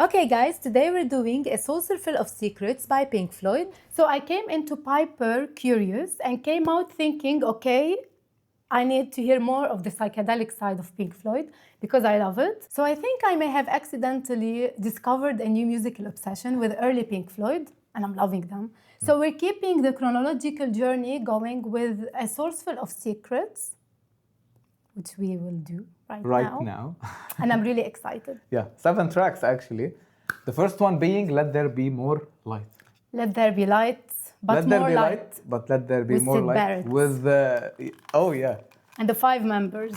Okay guys, today we're doing a Saucerful of Secrets by Pink Floyd. So I came into Piper curious and came out thinking, okay, I need to hear more of the psychedelic side of Pink Floyd because I love it. So I think I may have accidentally discovered a new musical obsession with early Pink Floyd, and I'm loving them. So we're keeping the chronological journey going with a Saucerful of Secrets, which we will do right now. And I'm really excited. Yeah, 7 tracks actually. The first one being Let There Be More Light. Let there be light, but let more there be light. But let there be With more Syd light. Barrett. With oh yeah. And the 5 members.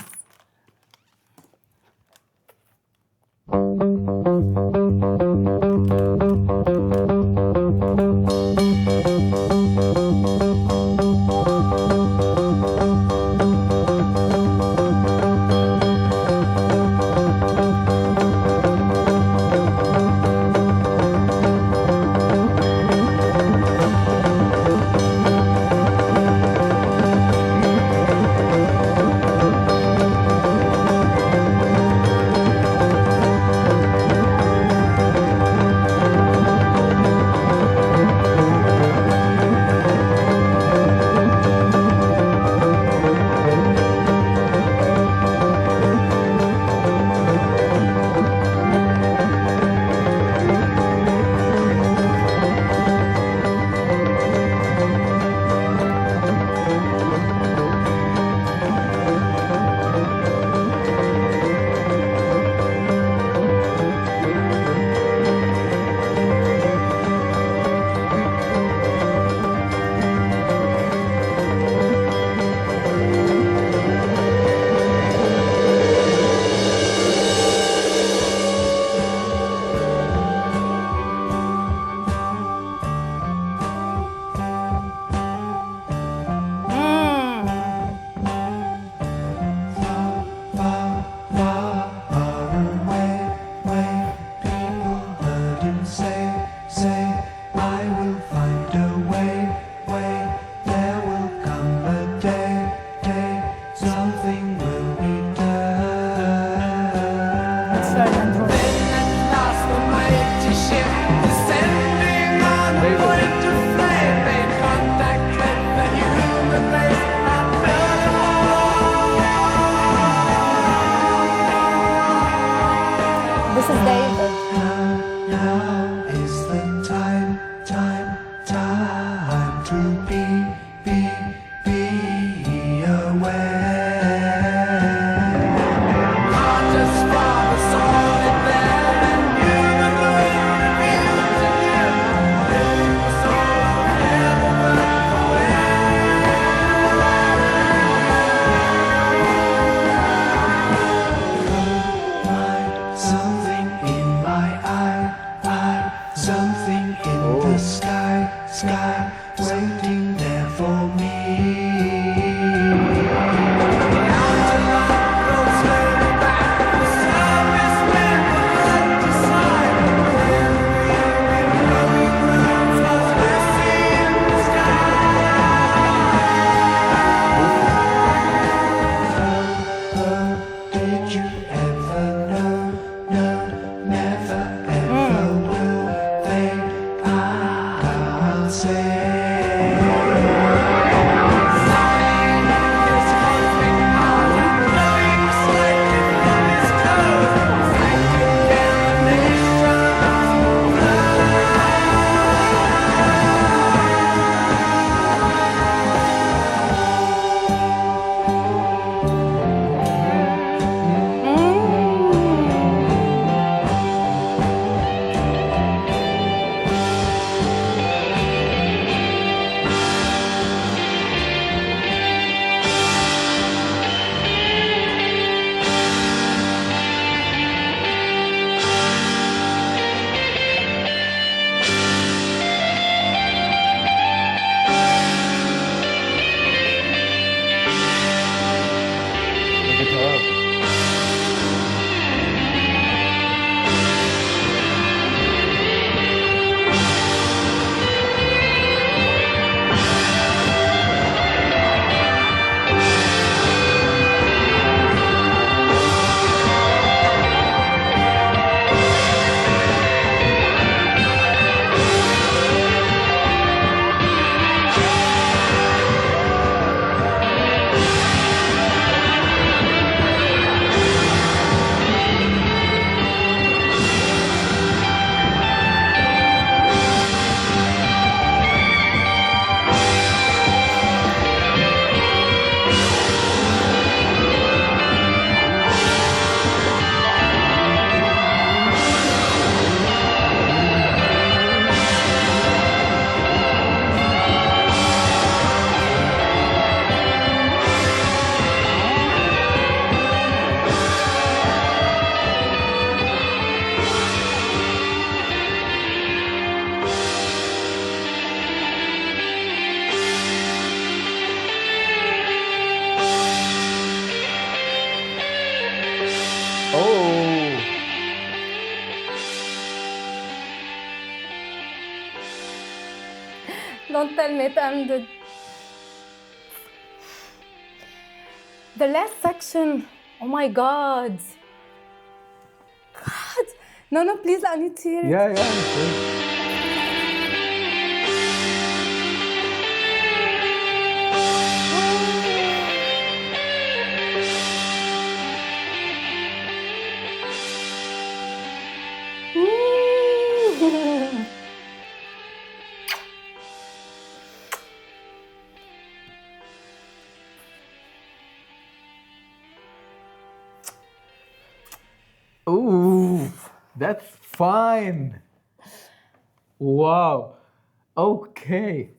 This is David. Now is the time to be aware. Not just for the soul in there, and you the moon reveals in you. Take the soul of heaven away. Something in my eye. Don't tell me it ended. The last section. Oh my God. God. No, please, I need to hear it. Yeah, sure. Ooh. Ooh, that's fine. Wow. Okay.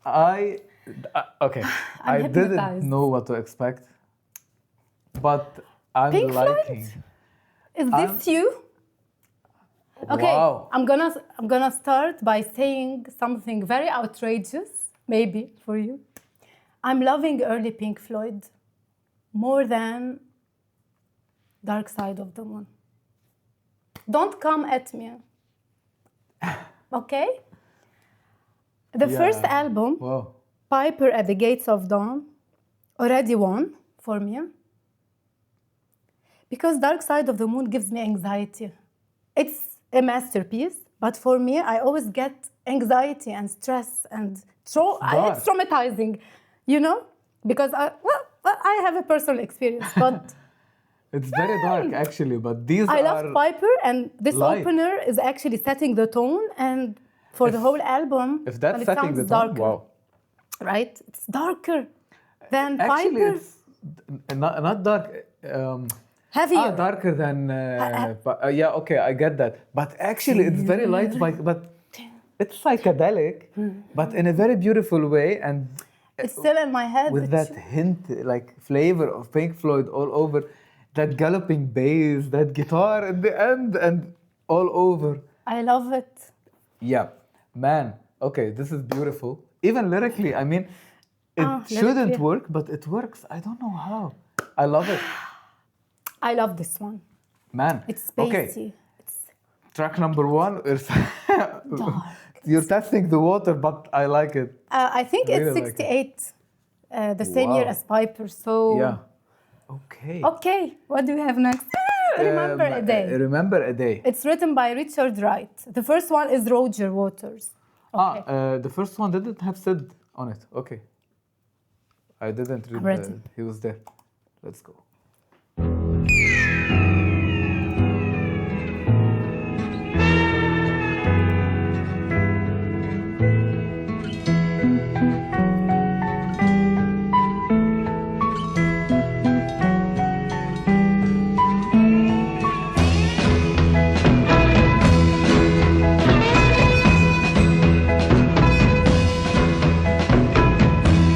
Okay. I didn't hypnotized. know what to expect, but I'm Pink Floyd? liking. Is this you? Okay, Wow. I'm gonna start by saying something very outrageous, maybe for you. I'm loving early Pink Floyd more than Dark Side of the Moon. Don't come at me. Okay? The first Yeah. album, Wow. Piper at the Gates of Dawn, already won for me. Because Dark Side of the Moon gives me anxiety. It's a masterpiece, but for me, I always get anxiety and stress and dark. it's traumatizing, you know? Because I have a personal experience, but It's very dark actually, but these I are love Piper, and this light. opener is actually setting the tone, and for the whole album, if that's and it setting sounds the tone, darker, wow. right? It's darker than Actually, Piper, it's not dark. heavier. Darker than. Yeah, okay, I get that. But actually, it's very light, but it's psychedelic, but in a very beautiful way, and It's still in my head. with that hint, like flavor of Pink Floyd all over, that galloping bass, that guitar at the end, and all over. I love it. Yeah, man. Okay, this is beautiful. Even lyrically, I mean, it shouldn't lyrically. work, but it works. I don't know how. I love it, I love this one. man. It's spacey. Okay, It's track number 1 is dark. you're testing the water, but I like it. I think Really it's like it. 68, the same year Wow. as Piper. So Yeah. Okay. Okay, what do we have next? Remember a Day. Remember a day. It's written by Richard Wright. The first one is Roger Waters. Okay. The first one didn't have Sid on it. Okay. I didn't read ready. he was there. Let's go.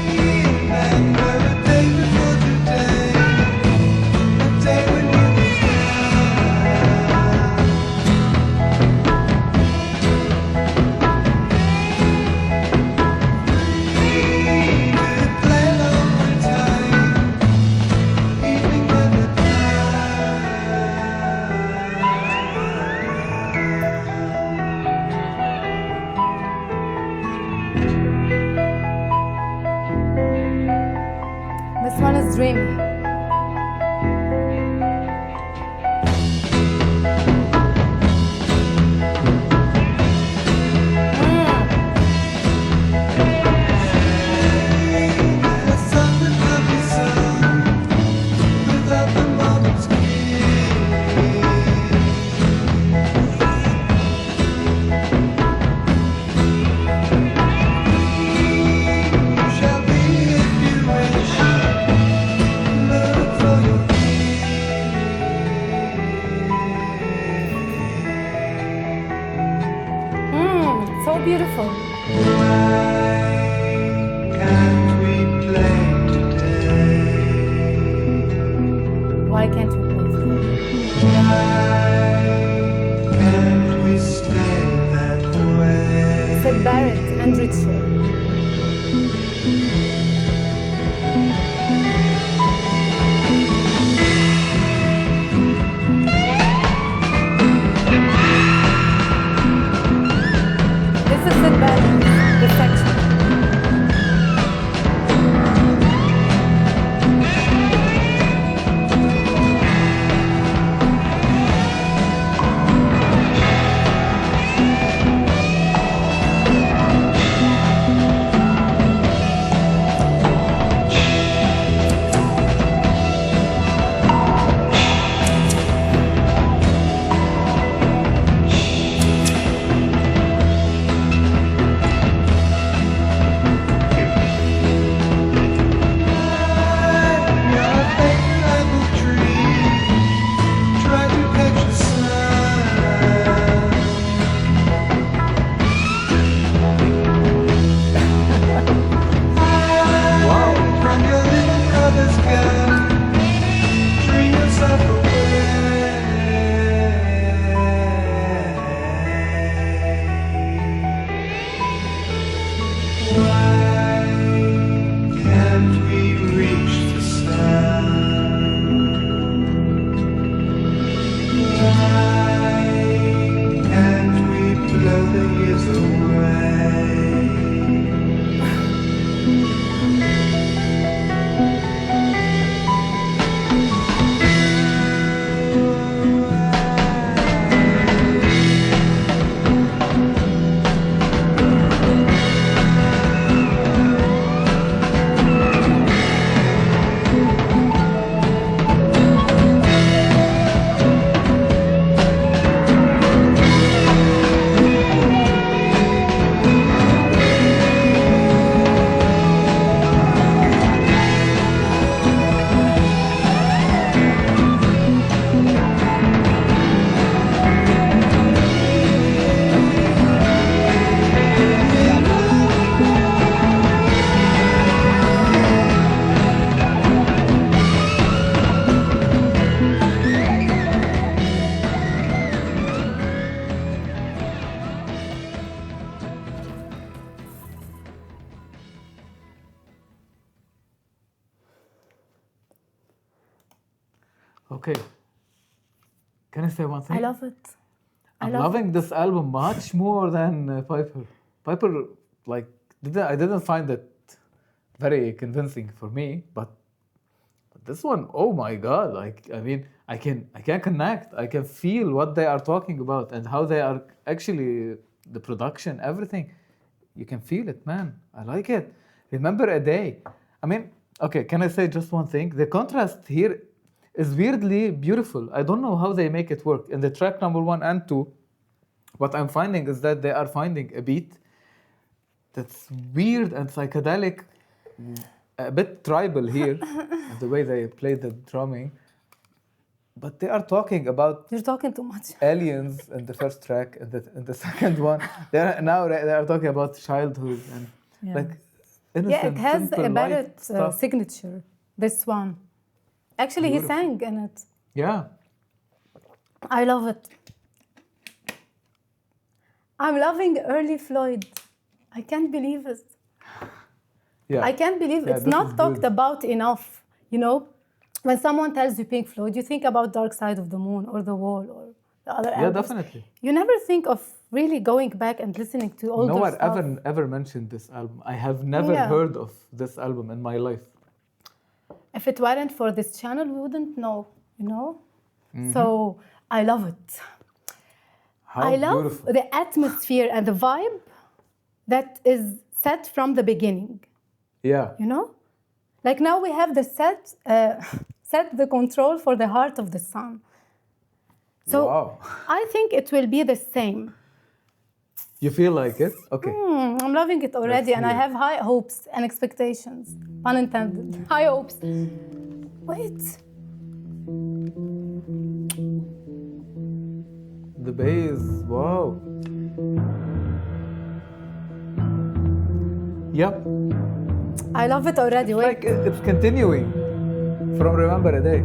Remember a day before today, a day when you were free. Could play along with time, evening never This one is Dreamy. a sun without the sun, without the moment's shall be if you wish. Look for your So beautiful. can't we play today? Why can't you play it? Can't we stay that way? Sid Barrett and Richard. This is Sid Barrett, the second. Okay. Can I say one thing? I love it. I'm loving this album much more than Piper. Piper, like, I didn't find it very convincing for me, but this one, oh my God! Like, I mean, I can connect. I can feel what they are talking about and how they are actually the production, everything. You can feel it, man. I like it. Remember a day. I mean, okay. Can I say just one thing? The contrast here is weirdly beautiful. I don't know how they make it work. In the track number 1 and 2, what I'm finding is that they are finding a beat that's weird and psychedelic, a bit tribal here, and the way they play the drumming. But they are talking about You're talking too much. aliens in the first track, and in the second one, they are talking about childhood and Yeah. like innocent, Yeah, it has simple, a light Barrett stuff. signature. This one. Actually, Beautiful. he sang in it. Yeah. I love it. I'm loving early Floyd. I can't believe it. Yeah. I can't believe Yeah, it's this not is talked good. about enough. You know, when someone tells you Pink Floyd, you think about Dark Side of the Moon or The Wall or the other Yeah, albums. definitely. You never think of really going back and listening to older No one stuff. ever mentioned this album. I have never Yeah. heard of this album in my life. If it weren't for this channel, we wouldn't know, you know? Mm-hmm. So I love it. How I love beautiful. the atmosphere and the vibe that is set from the beginning, Yeah. you know? Like now we have the set the control for the heart of the sun. So Wow. I think it will be the same. You feel like it? Okay. I'm loving it already, and I hear it. have high hopes and expectations. Pun intended. High hopes. Wait. The bass, wow. Yep. I love it already. Wait. Like it's continuing from Remember a Day.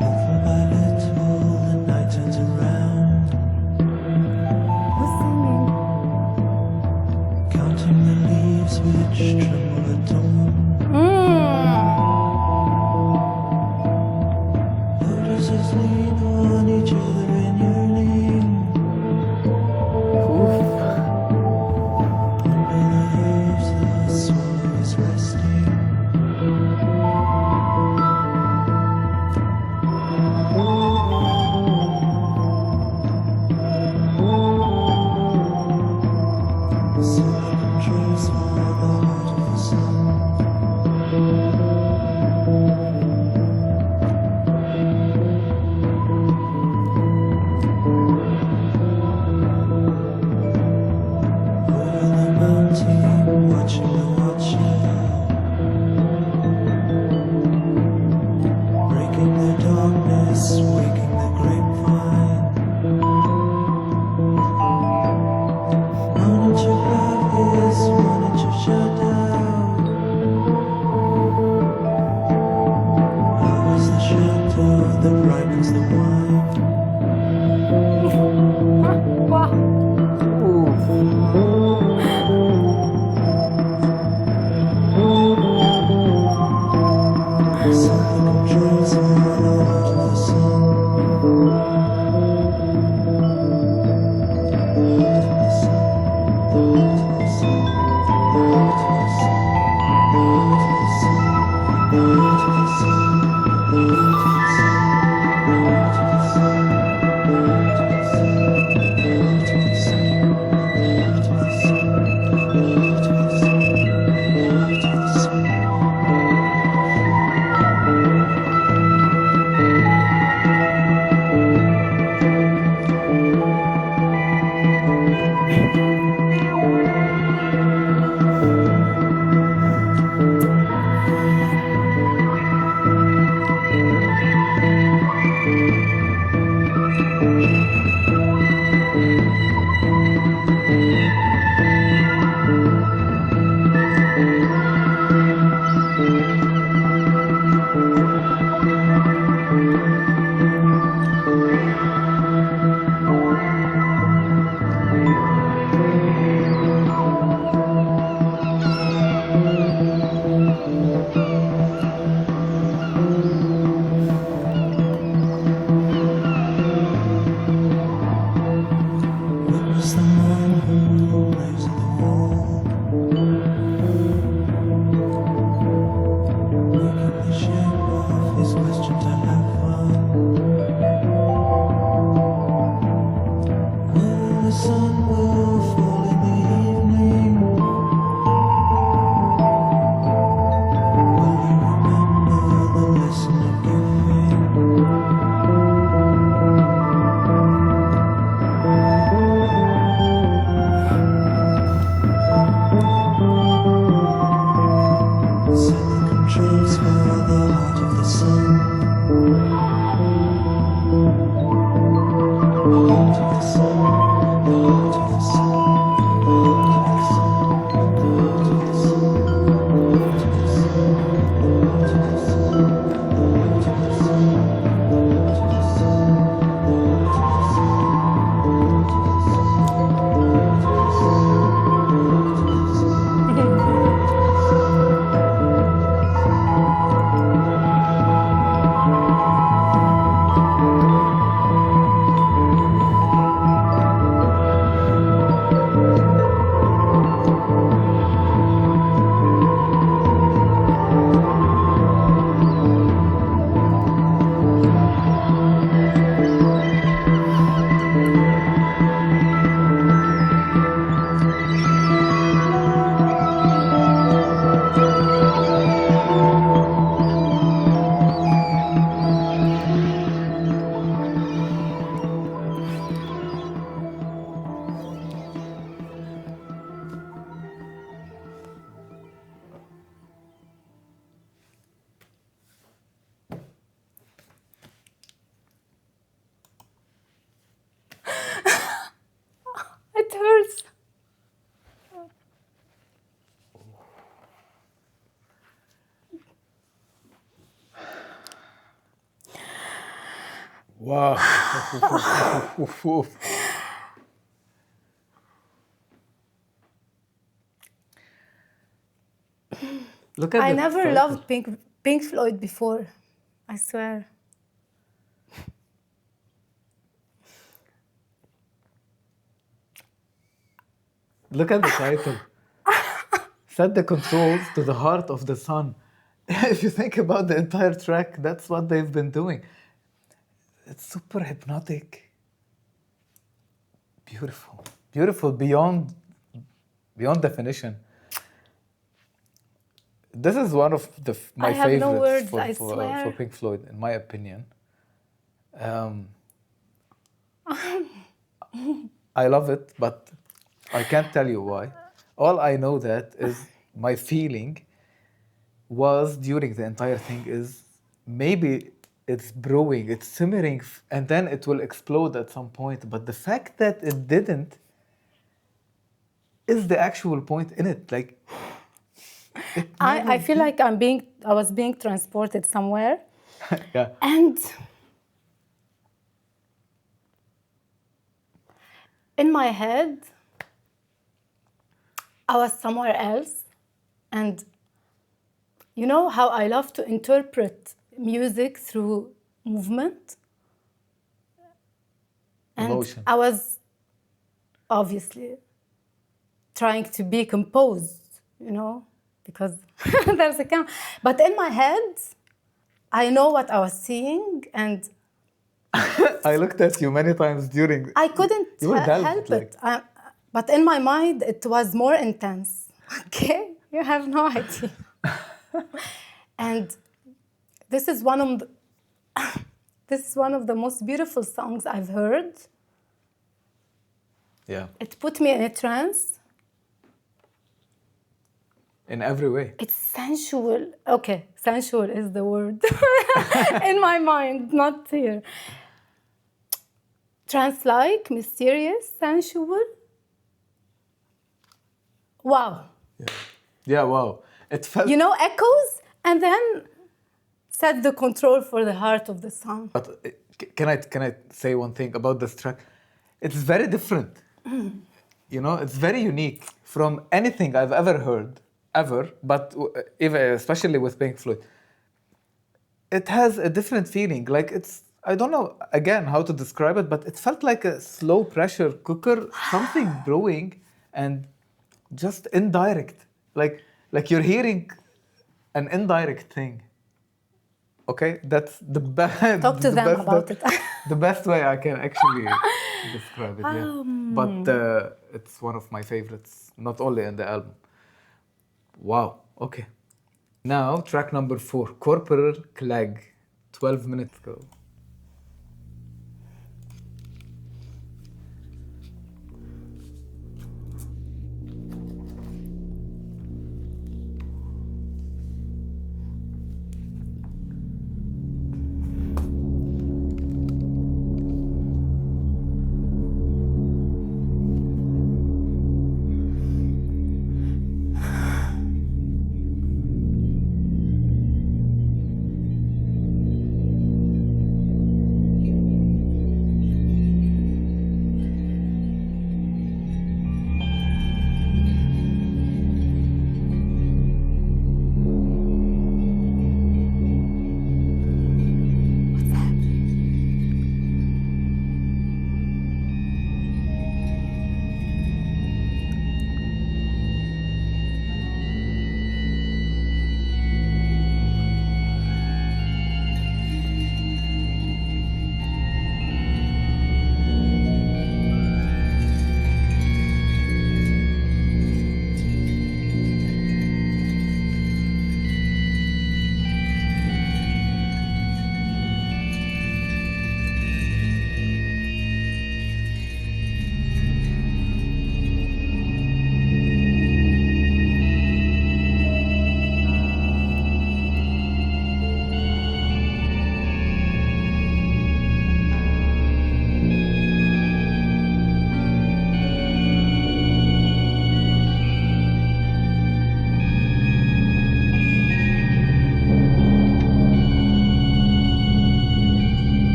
Little by little, the night turns around, Who's singing? counting the leaves which tremble at dawn. Lotuses lean on each other in yearning. Under the leaves, the swallow is resting. Sun controls the heart of the sun. Over the mountain, watching the watcher, breaking the darkness, waking the grapevine. One inch above is 1 inch of shadow. How is the shadow that ripens the wine? Wow. Something controls the heart of the sun. Heart of the sun. Heart of the sun. Heart of the sun. Heart of the sun. Heart of the sun. Heart of the sun. Heart of the sun. Wow. Look at I the never title. loved Pink Floyd before. I swear. Look at the title. Set the controls to the heart of the sun. If you think about the entire track, that's what they've been doing. It's super hypnotic. Beautiful. Beautiful beyond definition. This is one of my I have no favorites words, I for swear. Pink Floyd, in my opinion. I love it, but I can't tell you why. All I know that is my feeling was during the entire thing is maybe it's brewing, it's simmering, and then it will explode at some point. But the fact that it didn't is the actual point in it. Like, it never I feel did. like I was being transported somewhere, Yeah. and in my head, I was somewhere else. And you know how I love to interpret music through movement? And Emotion. I was obviously trying to be composed, you know, because there's a camera. But in my head, I know what I was seeing, and I looked at you many times during. I couldn't You were delved, help like. it. But in my mind, it was more intense. Okay, you have no idea. And this is one of the, this is one of the most beautiful songs I've heard. Yeah. It put me in a trance. In every way. It's sensual. Okay, sensual is the word in my mind, not here. Trance-like, mysterious, sensual. Wow. Yeah, wow. It felt. You know, echoes, and then set the control for the heart of the song. But can I say one thing about this track? It's very different. You know, it's very unique from anything I've ever heard, ever. But even especially with Pink Floyd, it has a different feeling. Like it's I don't know again how to describe it, but it felt like a slow pressure cooker, something brewing, and just indirect. Like you're hearing an indirect thing. Okay, that's the best. Talk to them about it. The best way I can actually describe it. Yeah, but it's one of my favorites, not only in the album. Wow. Okay. Now track number 4, Corporal Clegg, 12 minutes ago.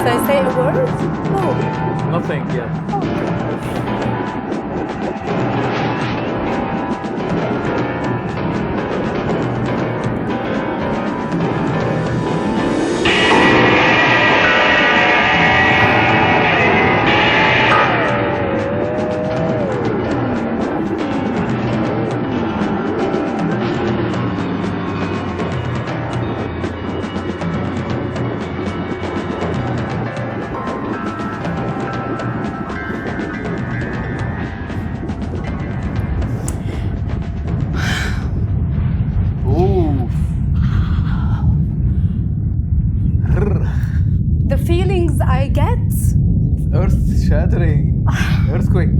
Did I say a word? No. Nothing yet. Ooh. The feelings I get. Earth shattering. Earthquake.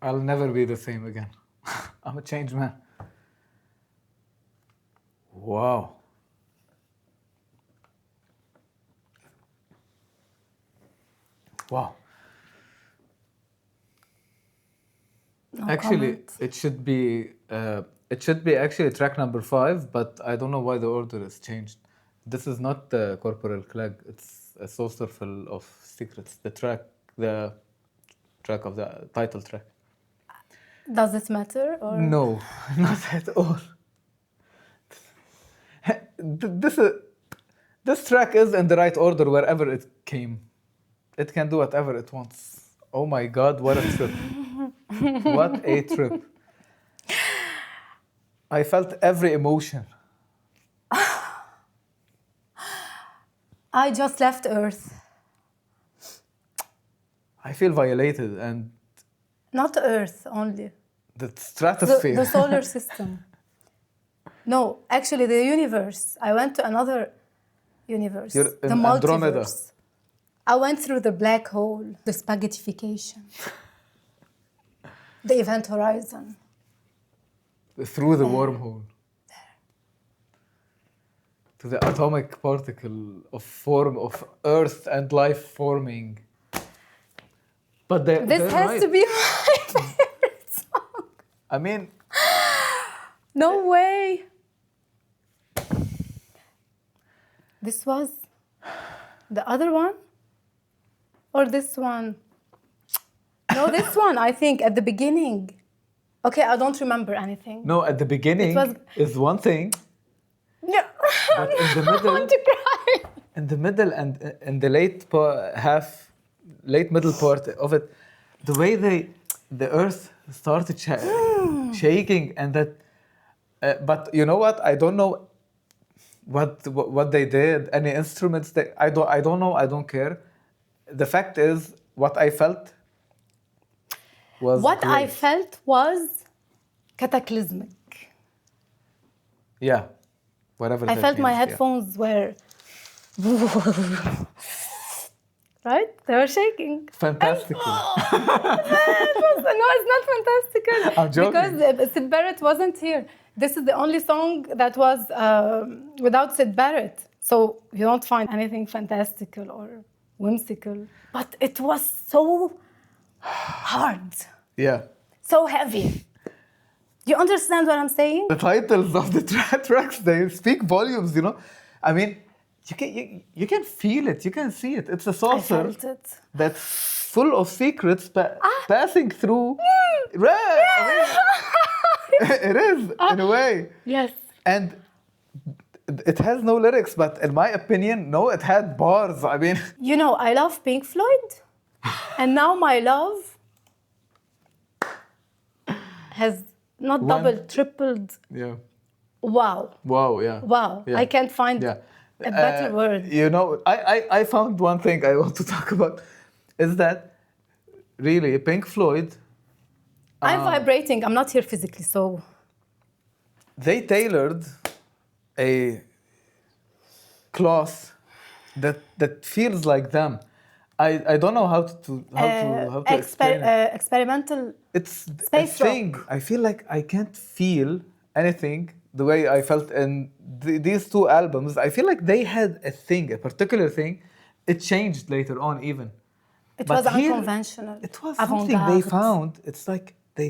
I'll never be the same again. I'm a changed man. Wow. Wow. No Actually, comment. it should be actually track number 5, but I don't know why the order is changed. This is not the Corporal Clegg. It's a Saucerful of Secrets. The track of the title track. Does it matter? Or No, not at all. This track is in the right order wherever it came. It can do whatever it wants. Oh my God, what a trip. What a trip. I felt every emotion. I just left Earth. I feel violated and Not Earth only. the stratosphere. The solar system. No, actually the universe. I went to another universe. You're The in Andromeda. multiverse. I went through the black hole, the spaghettification, the event horizon. Through the wormhole. To the atomic particle of form of Earth and life forming. But This has to be my favorite song. I mean, No way. This was the other one? Or this one? No, this one, I think, at the beginning. Okay, I don't remember anything. no, at the beginning It was- is one thing, Yeah. but in the I middle, want to cry. in the middle and in the late middle part of it, the way the Earth started shaking and that. But you know what? I don't know what they did. Any instruments? I don't know. I don't care. The fact is, what I felt was What I great. felt was cataclysmic. Yeah, whatever. I that felt my means, yeah. headphones were. Right? They were shaking. Fantastical. No, it's not fantastical. I'm joking. Because Sid Barrett wasn't here. This is the only song that was without Sid Barrett. So you don't find anything fantastical or whimsical. But it was so hard, Yeah. so heavy. You understand what I'm saying? The titles of the tracks, they speak volumes, you know. I mean, you can feel it, you can see it. It's a I saucer felt it. that's full of secrets passing through. Right, I mean, it is, in a way. Yes. And it has no lyrics, but in my opinion, no, it had bars. I mean, You know, I love Pink Floyd. And now my love has not One- doubled, tripled. yeah. Wow. Wow, yeah. Wow. Yeah. I can't find Yeah. a better word. You know, I found one thing I want to talk about is that really Pink Floyd, I'm vibrating. I'm not here physically, so they tailored a cloth that feels like them. I don't know how to explain it. Experimental. It's space a thing. I feel like I can't feel anything the way I felt in these two albums. I feel like they had a thing, a particular thing. It changed later on even. It But was here, unconventional. It was something they avant-garde. found. It's like they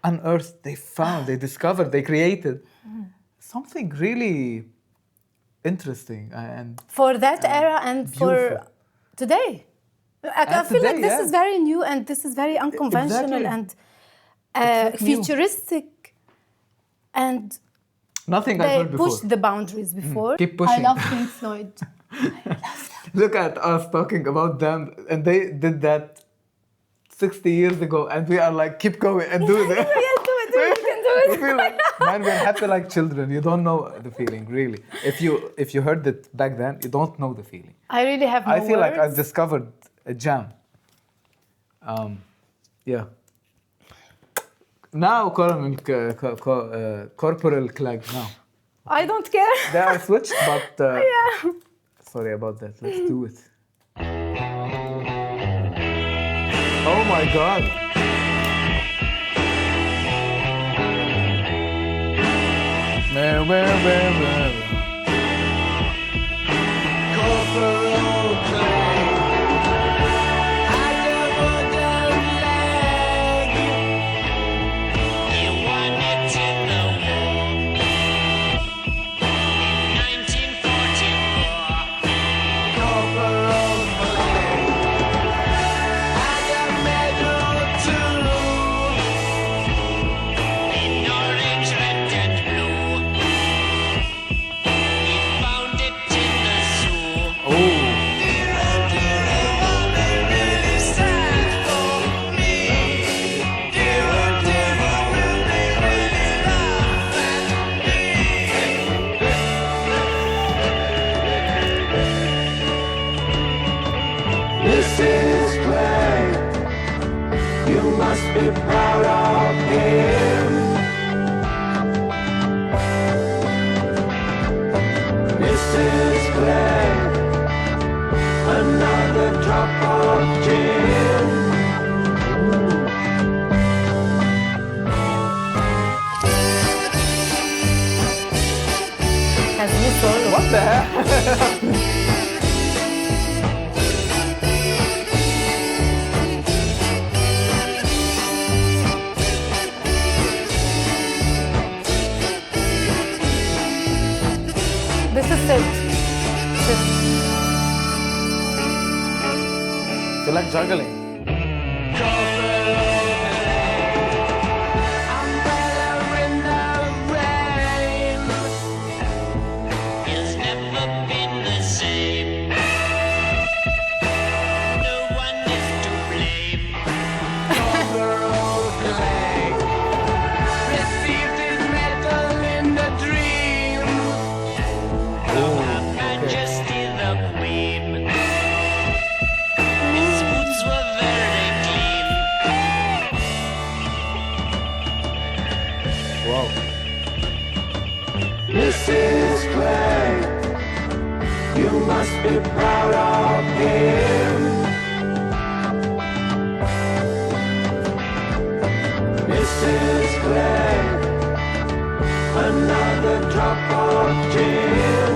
unearthed, they found, they discovered, they created something really interesting and For that era and for beautiful. today. I And feel like today, this yeah. is very new and this is very unconventional Exactly. and It's like new. futuristic. And nothing I've they heard before. pushed the boundaries before. Keep pushing. I love Pink Floyd. Look at us talking about them, and they did that 60 years ago, and we are like, keep going and do that. Yeah, do it, you can do We it. feel like, man, we're happy like children. You don't know the feeling, really. If you heard it back then, you don't know the feeling. I really have no I feel like I've words. discovered a jam. Yeah. Now, Corporal Clegg. Now I don't care. they are switched, but Yeah. sorry about that. Let's do it. Oh my God. Corporal Clay. I doubled down leg. He won it in the war in 1944. Corporal Clay. I got medal too in orange, red, and blue. He found it in the zoo. Oh. Mrs. Clay, you must be proud of him. Mrs. Clay, another drop of gin. Has new solo. What the heck? This is it. Feel like juggling. Umbrella in the rain. It's never been the same. No one is to blame. Corporal Clay received his medal in the dream of Her Majesty the Queen. His boots were very clean. Wow. Mrs. Clay, you must be proud of him. Mrs. Clay, another drop of gin.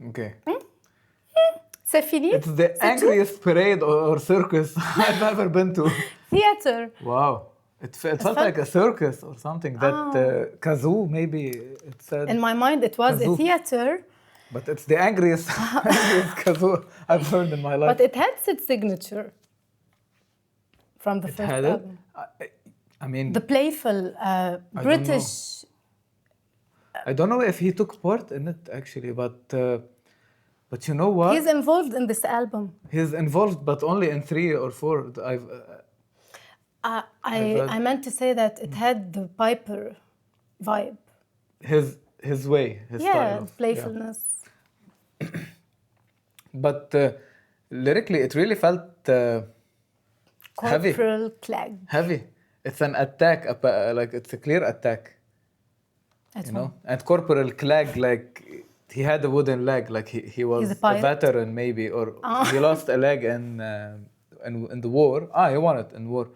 Okay. C'est fini? It's the angriest parade or circus I've ever been to. Theater. Wow. It felt felt- like a circus or something. That kazoo, maybe it said. In my mind, it was a Kazoo. theater, But it's the angriest, angriest kazoo I've heard in my life. but it had its signature from the It first had it. album. I mean, The playful know. British. I don't know if he took part in it actually, but you know what? He's involved in this album. He's involved, but only in 3 or 4. I meant to say that it had the Piper vibe. His way, his style. Yeah, Of, playfulness. But lyrically, it really felt heavy. Corporal Clegg. Heavy. It's an attack, like it's a clear attack. At You know, and corporal clag, like he had a wooden leg, like he was He's a a pirate? veteran maybe, or he lost a leg in the war. He won it in war.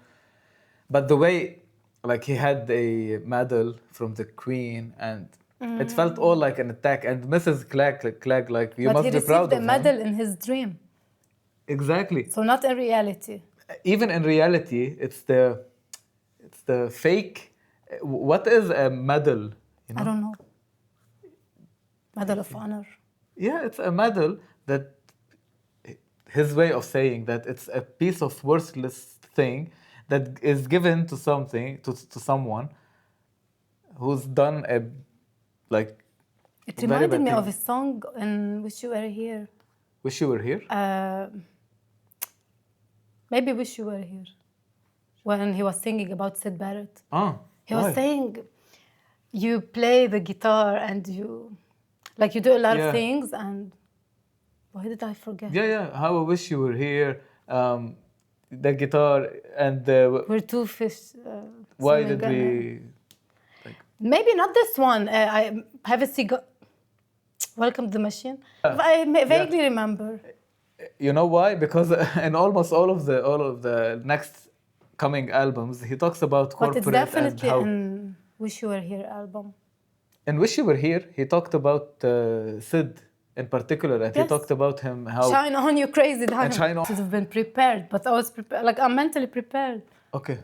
But the way, like he had a medal from the queen, and it felt all like an attack. And Mrs. Clegg, like you But must he be proud received a of him. medal in his dream, Exactly. so not in reality. Even in reality, it's the fake. What is a medal? You know? I don't know. Medal of honor. Yeah, it's a medal that his way of saying that it's a piece of worthless thing that is given to something to someone who's done a like. It very reminded bad me thing. of a song in Wish You Were Here. Wish you were here. Maybe Wish You Were Here. When he was singing about Sid Barrett. He why? was saying, you play the guitar and you do a lot Yeah. of things, and why did I forget? Yeah. How I wish you were here. The guitar and the. We're two fish. Why swimming did we? Maybe not this one. I have a cigar. Welcome to the machine. I vaguely remember. You know why? Because in almost all of the next coming albums, he talks about But corporate it's definitely and how. in Wish You Were Here album. In Wish You Were Here, he talked about Sid in particular, and he Yes. talked about him how. Shine on, you crazy diamond. Shine On. Should have been prepared, but I was prepared. Like I'm mentally prepared. Okay,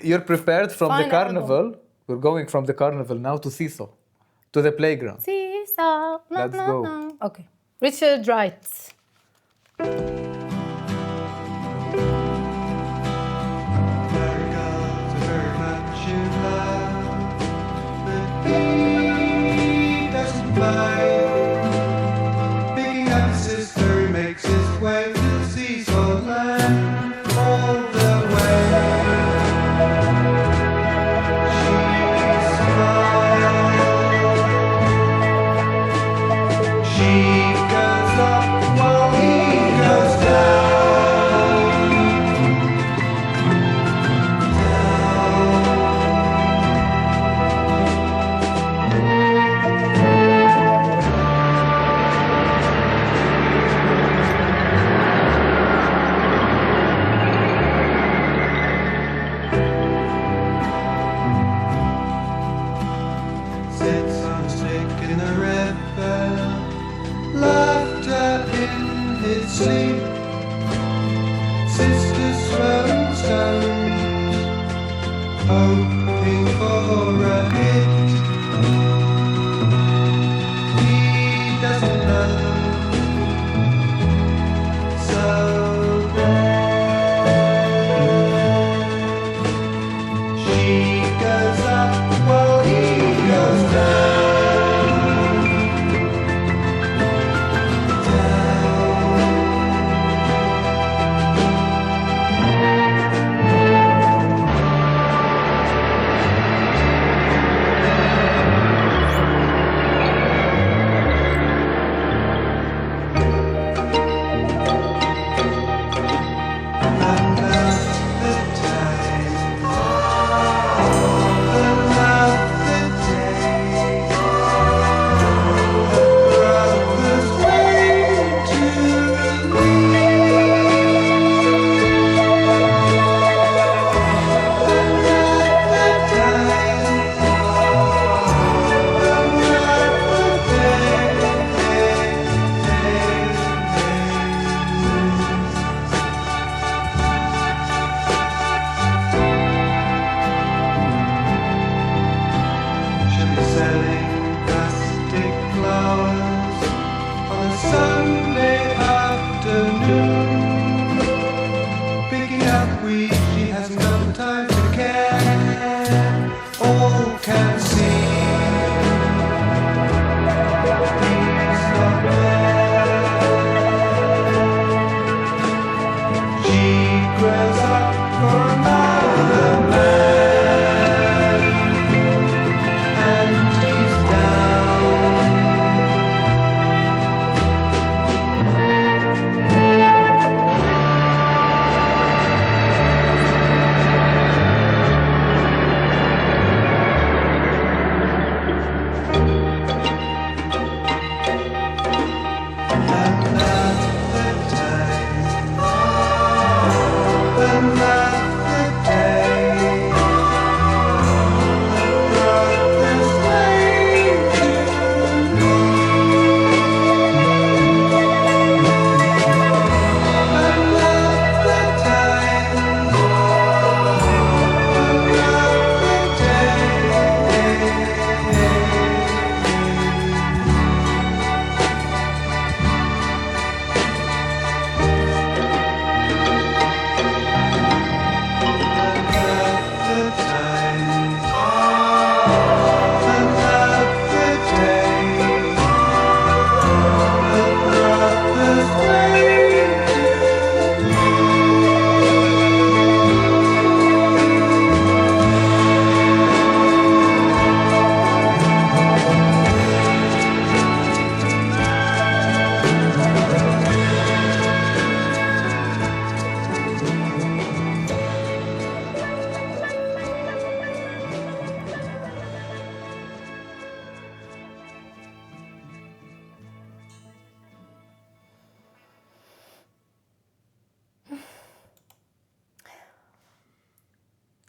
you're prepared from the Fine carnival. We're going from the carnival now to Seesaw, to the playground. Seesaw. Let's go. Okay. Richard Wright. America's very much in love, but he doesn't mind. Picking up his sister, he makes his way to Seesaw Land all the way. She smiles. She goes up while he goes down. Sits on a stick in the river, laughter in his sleep. Sister throwing stones, hoping for a hit. He doesn't know, so she goes up while he goes down. Down.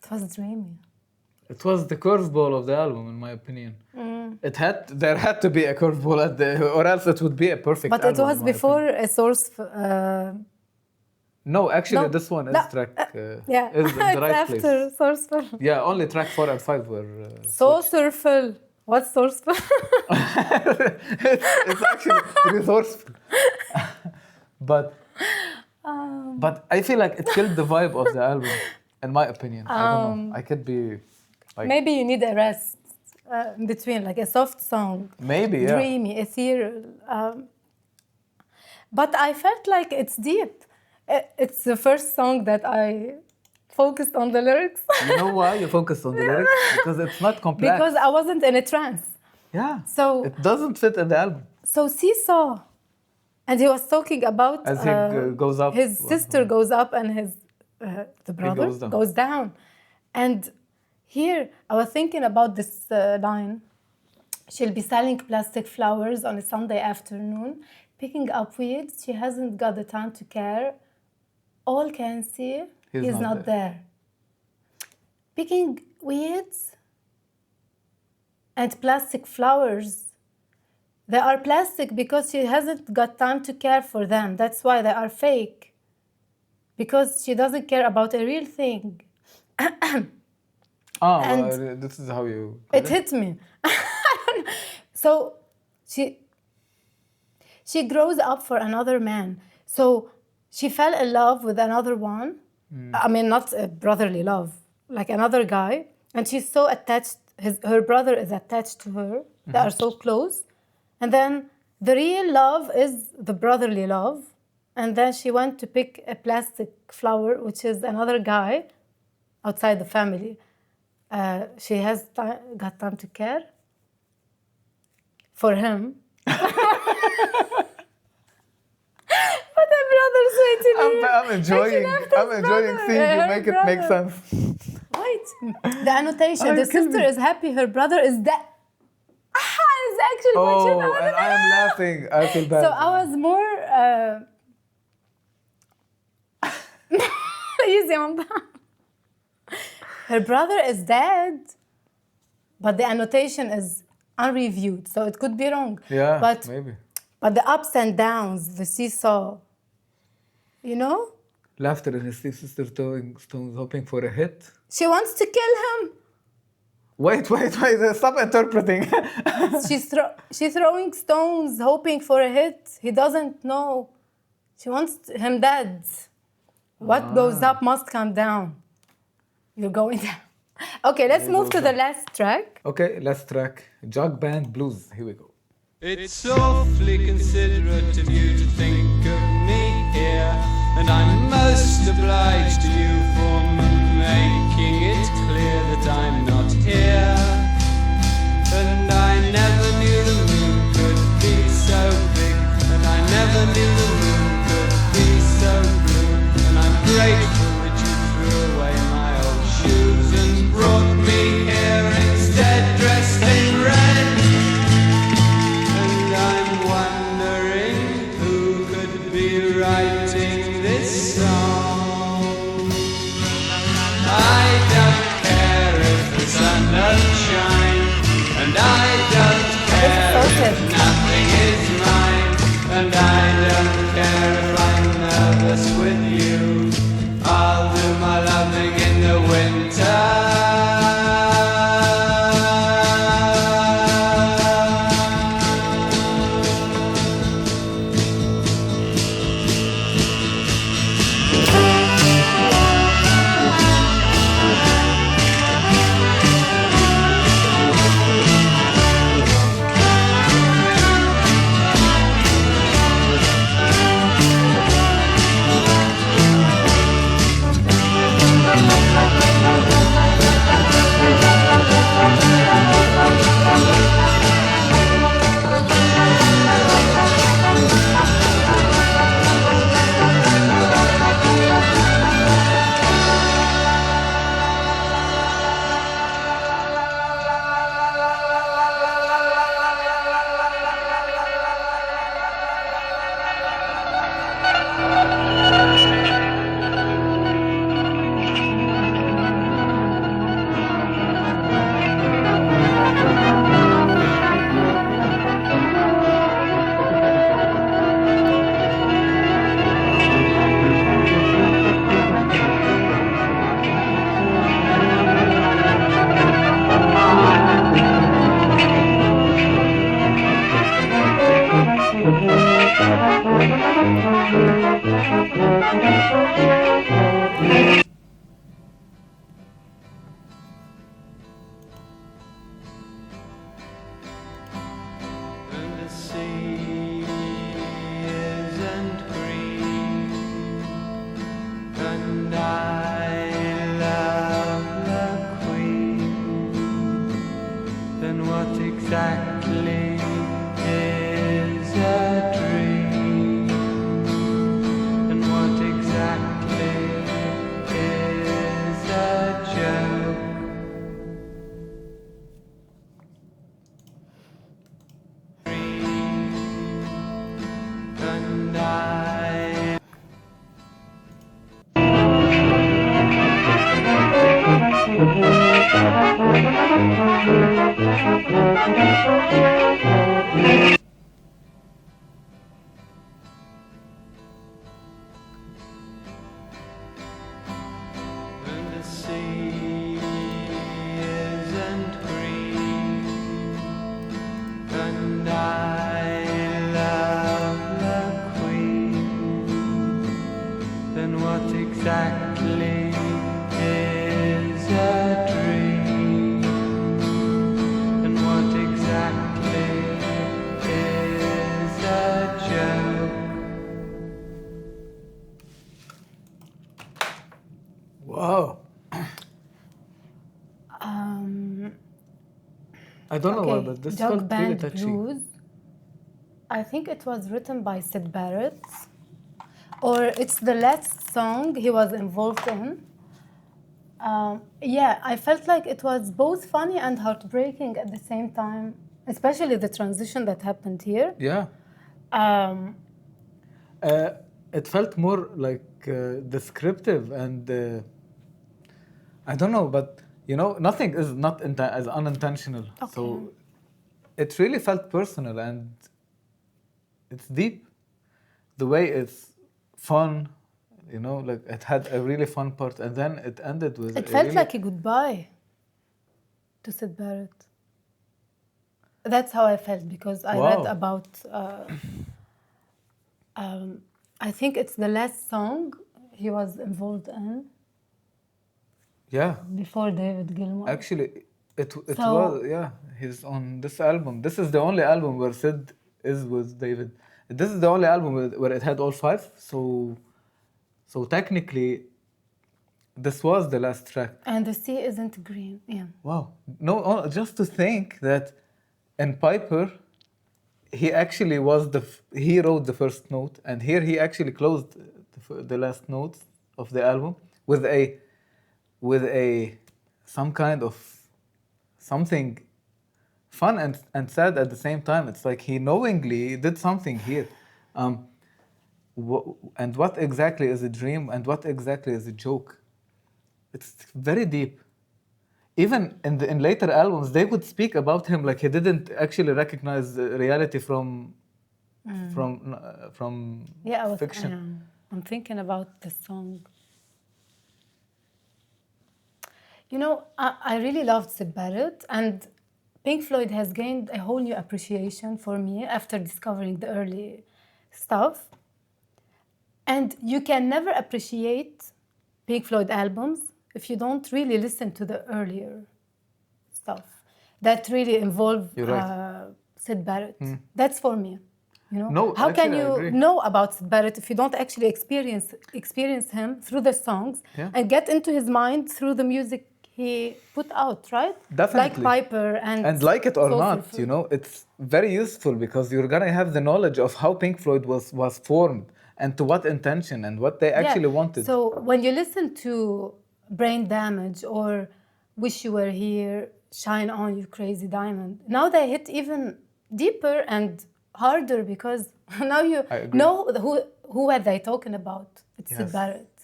It was dreamy. It was the curveball of the album, in my opinion. There had to be a curveball at the, or else it would be a perfect But album. it was in my before opinion. a source. No, actually, No. this one is No. track. Yeah, Is in the it's right after place. Saucerful. Yeah, only track 4 and 5 were. Saucerful. What's Saucerful? It's actually resourceful. but I feel like it killed the vibe of the album, in my opinion. I don't know. I could be like Maybe you need a rest in between, like a soft song. maybe yeah. Dreamy, ethereal. But I felt like it's deep. It's the first song that I focused on the lyrics. You know why you focus on the lyrics? Because it's not complex. Because I wasn't in a trance. yeah. So It doesn't fit in the album. Seesaw. And he was talking about As he goes up. his sister goes up and the brother goes down. goes down. And here I was thinking about this line. She'll be selling plastic flowers on a Sunday afternoon, picking up weeds. She hasn't got the time to care. All can see, he's not there. Picking weeds and plastic flowers. They are plastic because she hasn't got time to care for them. That's why they are fake. Because she doesn't care about a real thing. And this is how you. It hit me. So she grows up for another man. So she fell in love with another one. I mean, not a brotherly love, like another guy. And she's so attached. Her brother is attached to her. They are so close. And then the real love is the brotherly love. And then she went to pick a plastic flower, which is another guy outside the family. She has got time to care for him. But the brother's waiting here. I'm enjoying seeing you make it make sense. Wait, the annotation. The kill sister me. is happy. Her brother is dead. It's actually what you know. And I am laughing. I feel bad. So I was more easy on that. Her brother is dead, but the annotation is unreviewed, so it could be wrong. Yeah, but maybe. But the ups and downs, the seesaw, you know? Laughter in his sister throwing stones, hoping for a hit. She wants to kill him. Wait, stop interpreting. She's throwing stones, hoping for a hit. He doesn't know. She wants him dead. What goes up must come down. You're going down. Okay, let's move to the last track. Okay, last track. Jug Band Blues. Here we go. It's awfully considerate of you to think of me here, and I'm most obliged to you for making it clear that I'm not here. And I never knew the moon could be so big, and I never knew the moon could be so blue, and I'm grateful that you threw away my old shoes and brought me here instead dressed in red. And I'm wondering And the sea isn't green, and I love the Queen. Then what exactly is a dream? And what exactly is a joke? And I and the sea isn't green, and I love the Queen. Then what exactly is a dream? And what exactly is a joke? Wow. I don't know why, Okay, but this Jug felt really Band touchy. Blues. I think it was written by Syd Barrett, or it's the last song he was involved in. Yeah, I felt like it was both funny and heartbreaking at the same time, especially the transition that happened here. Yeah. Um, It felt more like descriptive and I don't know, but you know, nothing is not as unintentional. Okay. So it really felt personal and it's deep. The way it's fun, you know, like it had a really fun part, and then it ended with. it a felt really, like a goodbye to Syd Barrett. That's how I felt because I read Wow. about. I think it's the last song he was involved in Yeah, before David Gilmour. actually, it So- was yeah. He's on this album. This is the only album where Sid is with David. This is the only album where it had all five. So technically, this was the last track. And the sea isn't green. Yeah. Wow. No, just to think that in Piper, he actually was he wrote the first note, and here he actually closed the last notes of the album with a some kind of something fun and sad at the same time. It's like he knowingly did something here. And what exactly is a dream and what exactly is a joke? It's very deep. Even in later albums, they would speak about him like he didn't actually recognize the reality from Yeah, I was. fiction. I'm thinking about the song. You know, I really loved Syd Barrett, and Pink Floyd has gained a whole new appreciation for me after discovering the early stuff. And you can never appreciate Pink Floyd albums if you don't really listen to the earlier stuff that really involve You're right. Syd Barrett. That's for me. You know, No, how can actually, I you agree. know about Syd Barrett if you don't actually experience him through the songs Yeah. and get into his mind through the music he put out, right? Definitely. Like Piper and And like it or not, Saucerful. you know, it's very useful because you're gonna have the knowledge of how Pink Floyd was formed and to what intention and what they actually wanted. So when you listen to Brain Damage or Wish You Were Here, Shine On You Crazy Diamond, now they hit even deeper and harder because now you I agree. know who are they talking about. It's Syd Yes. Barrett.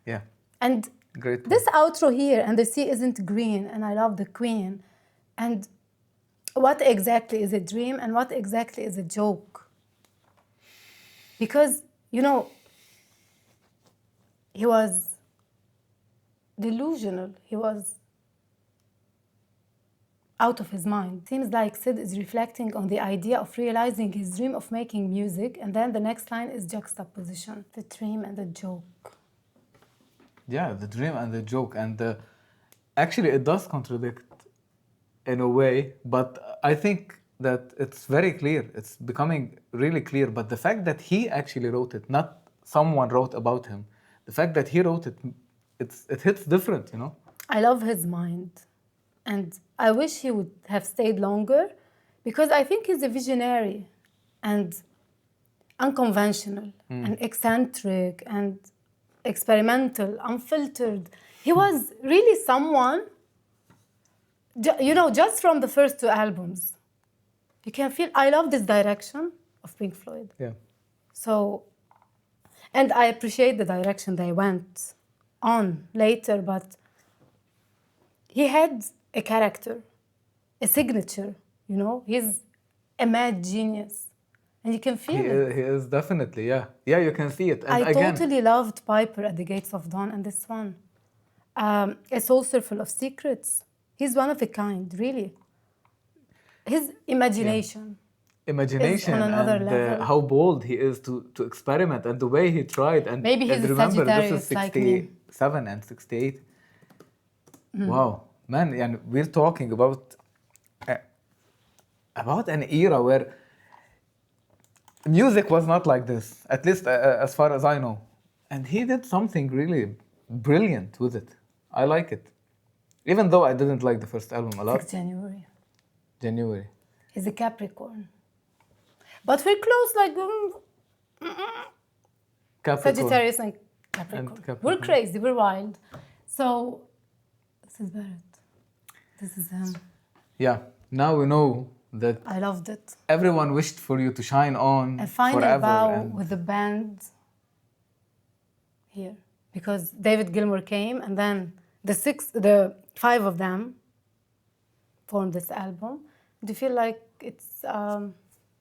Yeah, And great. point. this outro here, and the sea isn't green, and I love the Queen. And what exactly is a dream and what exactly is a joke? Because, you know, he was delusional. He was out of his mind. Seems like Sid is reflecting on the idea of realizing his dream of making music, and then the next line is juxtaposition, the dream and the joke. Yeah, the dream and the joke, and actually it does contradict in a way, but I think that it's very clear. It's becoming really clear. But the fact that he actually wrote it, not someone wrote about him, the fact that he wrote it, it hits different, you know? I love his mind, and I wish he would have stayed longer, because I think he's a visionary and unconventional and eccentric and experimental, unfiltered. He was really someone, you know, just from the first two albums, you can feel, I love this direction of Pink Floyd. Yeah. So, and I appreciate the direction they went on later, but he had a character, a signature, you know? He's a mad genius. And you can feel it. He is definitely, yeah. Yeah, you can see it. And I again, totally loved Piper at the Gates of Dawn and this one. A Saucerful of Secrets. He's one of a kind, really. His imagination. imagination on another and level. how bold he is to experiment, and the way he tried. And Maybe he's and a remember, this is Sagittarius like me. 67 and 68. Wow, man, and we're talking about an era where music was not like this, at least as far as I know. And he did something really brilliant with it. I like it. Even though I didn't like the first album a lot. 6 January. January. He's a Capricorn. But we're close, like Capricorn. Sagittarius and Capricorn. Capricorn. We're crazy, we're wild. So, this is Barrett. This is him. Yeah, now we know that I loved it. everyone wished for you to shine on A final forever. bow and with the band here. Because David Gilmour came, and then the 5 of them formed this album. Do you feel like it's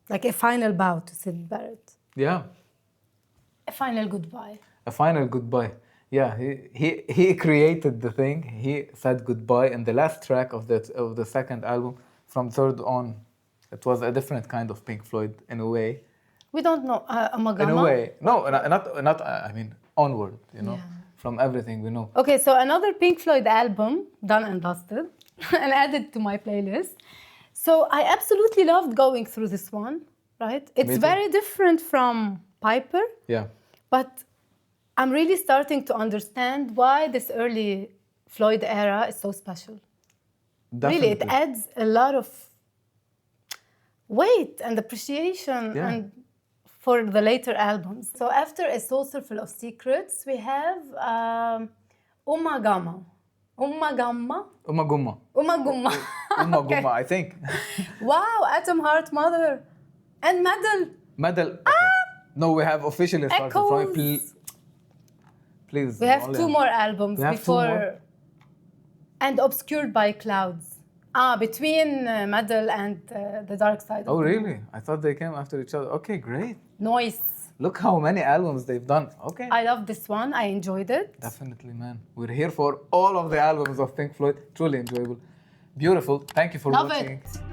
like a final bow to Sid Barrett? yeah, A final goodbye. a final goodbye. Yeah, he created the thing. He said goodbye in the last track of the second album. From third on, it was a different kind of Pink Floyd in a way. We don't know. Amagama? In a way, no, not. I mean, onward. You know, Yeah. from everything we know. Okay, so another Pink Floyd album, done and dusted, and added to my playlist. So I absolutely loved going through this one, right? It's Me too. very different from Piper, Yeah, but I'm really starting to understand why this early Floyd era is so special. definitely. Really, it adds a lot of weight and appreciation Yeah. and for the later albums. So after A Saucerful of Secrets, we have Umagama. Umagama? Umaguma. Umaguma. Umaguma, I think. Wow, Atom Heart Mother. And Medal. Medal. Okay. No, we have officially started from it. Echoes. Please. We have 2 more albums We have 2 before. more? And Obscured by Clouds. Between Medal and The Dark Side. Oh, of the really? I thought they came after each other. Okay, great. Moon. Noise. Look how many albums they've done. Okay. I love this one. I enjoyed it. Definitely, man. We're here for all of the albums of Pink Floyd. Truly enjoyable. Beautiful. Thank you for Love watching. it.